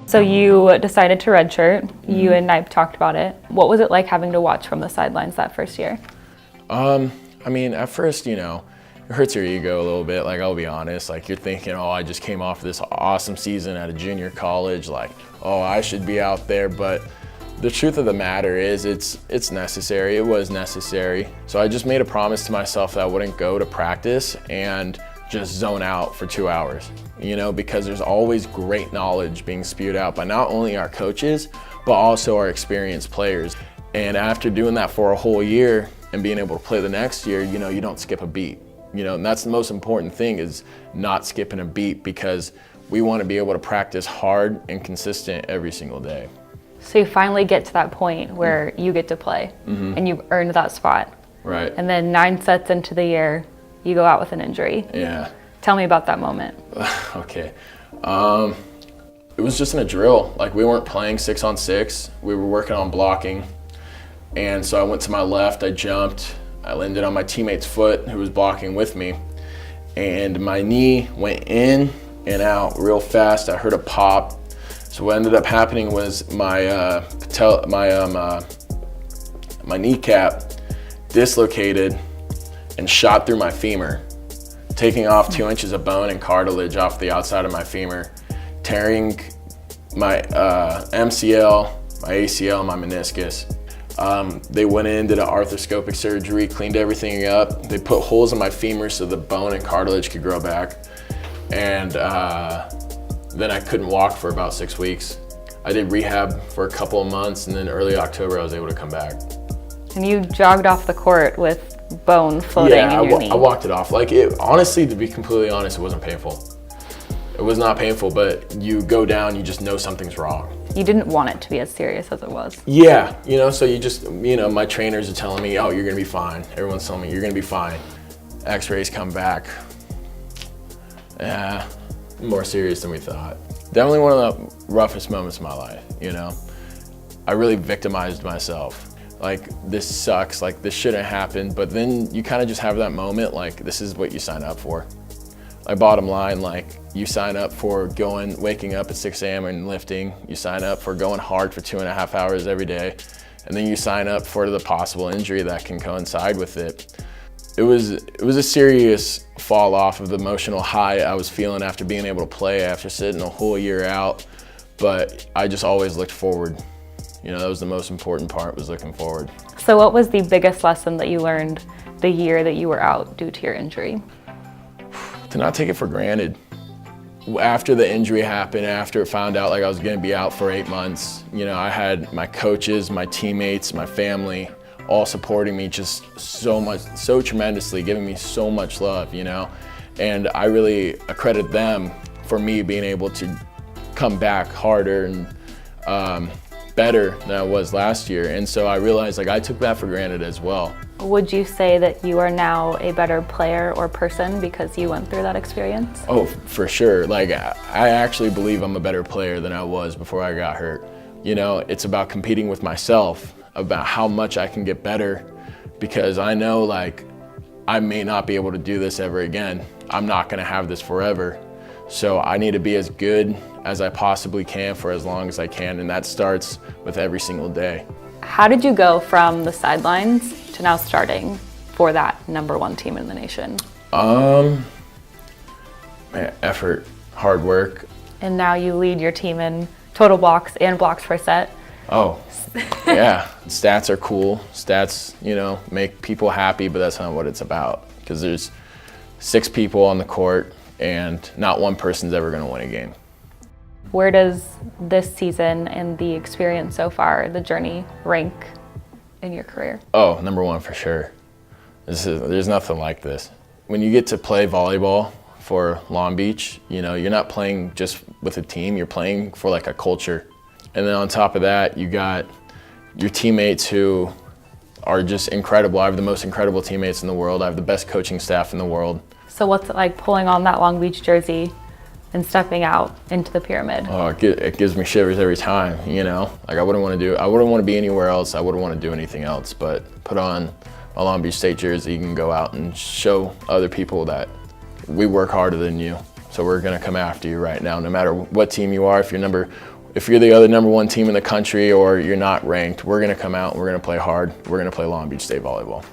So you decided to redshirt. You and Nipe talked about it. What was it like having to watch from the sidelines that first year? I mean, at first, it hurts your ego a little bit. Like, I'll be honest, like, you're thinking, oh, I just came off this awesome season at a junior college. Like, oh, I should be out there. But the truth of the matter is it's necessary. It was necessary. So I just made a promise to myself that I wouldn't go to practice and just zone out for 2 hours, because there's always great knowledge being spewed out by not only our coaches, but also our experienced players. And after doing that for a whole year and being able to play the next year, you don't skip a beat. And that's the most important thing, is not skipping a beat, because we want to be able to practice hard and consistent every single day. So you finally get to that point where you get to play and you've earned that spot. Right. And then 9 sets into the year, you go out with an injury. Yeah. Tell me about that moment. Okay. It was just in a drill. Like, we weren't playing 6-on-6. We were working on blocking. And so I went to my left, I jumped. I landed on my teammate's foot who was blocking with me. And my knee went in and out real fast. I heard a pop. So what ended up happening was my kneecap dislocated and shot through my femur, taking off 2 inches of bone and cartilage off the outside of my femur, tearing my MCL, my ACL, my meniscus. They went in, did an arthroscopic surgery, cleaned everything up. They put holes in my femur so the bone and cartilage could grow back. And then I couldn't walk for about 6 weeks. I did rehab for a couple of months, and then early October I was able to come back. And you jogged off the court with bone floating in your knee. I walked it off. Like, honestly, to be completely honest, it wasn't painful. It was not painful, but you go down, you just know something's wrong. You didn't want it to be as serious as it was. Yeah, so you just, my trainers are telling me, oh, you're gonna be fine. Everyone's telling me, you're gonna be fine. X-rays come back. Yeah, more serious than we thought. Definitely one of the roughest moments of my life, I really victimized myself. Like, this sucks, like, this shouldn't happen, but then you kind of just have that moment, like, this is what you sign up for. Like, bottom line, like, you sign up for waking up at 6 a.m. and lifting, you sign up for going hard for 2.5 hours every day, and then you sign up for the possible injury that can coincide with it. It was a serious fall off of the emotional high I was feeling after being able to play, after sitting a whole year out, but I just always looked forward. That was the most important part, was looking forward. So what was the biggest lesson that you learned the year that you were out due to your injury? To not take it for granted. After the injury happened, after it found out like I was gonna be out for 8 months, I had my coaches, my teammates, my family, all supporting me just so tremendously, giving me so much love, And I really accredit them for me being able to come back harder and better than I was last year. And so I realized, like, I took that for granted as well. Would you say that you are now a better player or person because you went through that experience? Oh, for sure. Like, I actually believe I'm a better player than I was before I got hurt. It's about competing with myself, about how much I can get better, because I know, like, I may not be able to do this ever again. I'm not gonna have this forever. So I need to be as good as I possibly can for as long as I can, and that starts with every single day. How did you go from the sidelines to now starting for that #1 team in the nation? Effort, hard work. And now you lead your team in total blocks and blocks per set. Oh, yeah. Stats are cool. Stats, make people happy, but that's not what it's about, because there's 6 people on the court, and not one person's ever going to win a game. Where does this season and the experience so far, the journey, rank in your career? Oh, #1 for sure. There's nothing like this. When you get to play volleyball for Long Beach, you're not playing just with a team, you're playing for like a culture. And then on top of that, you got your teammates who are just incredible. I have the most incredible teammates in the world. I have the best coaching staff in the world. So what's it like pulling on that Long Beach jersey and stepping out into the pyramid? Oh, it gives me shivers every time, Like, I wouldn't want to be anywhere else. I wouldn't want to do anything else, but put on my Long Beach State jersey, you can go out and show other people that we work harder than you. So we're gonna come after you right now, no matter what team you are. if you're the other #1 team in the country or you're not ranked, we're going to come out and we're going to play hard. We're going to play Long Beach State volleyball.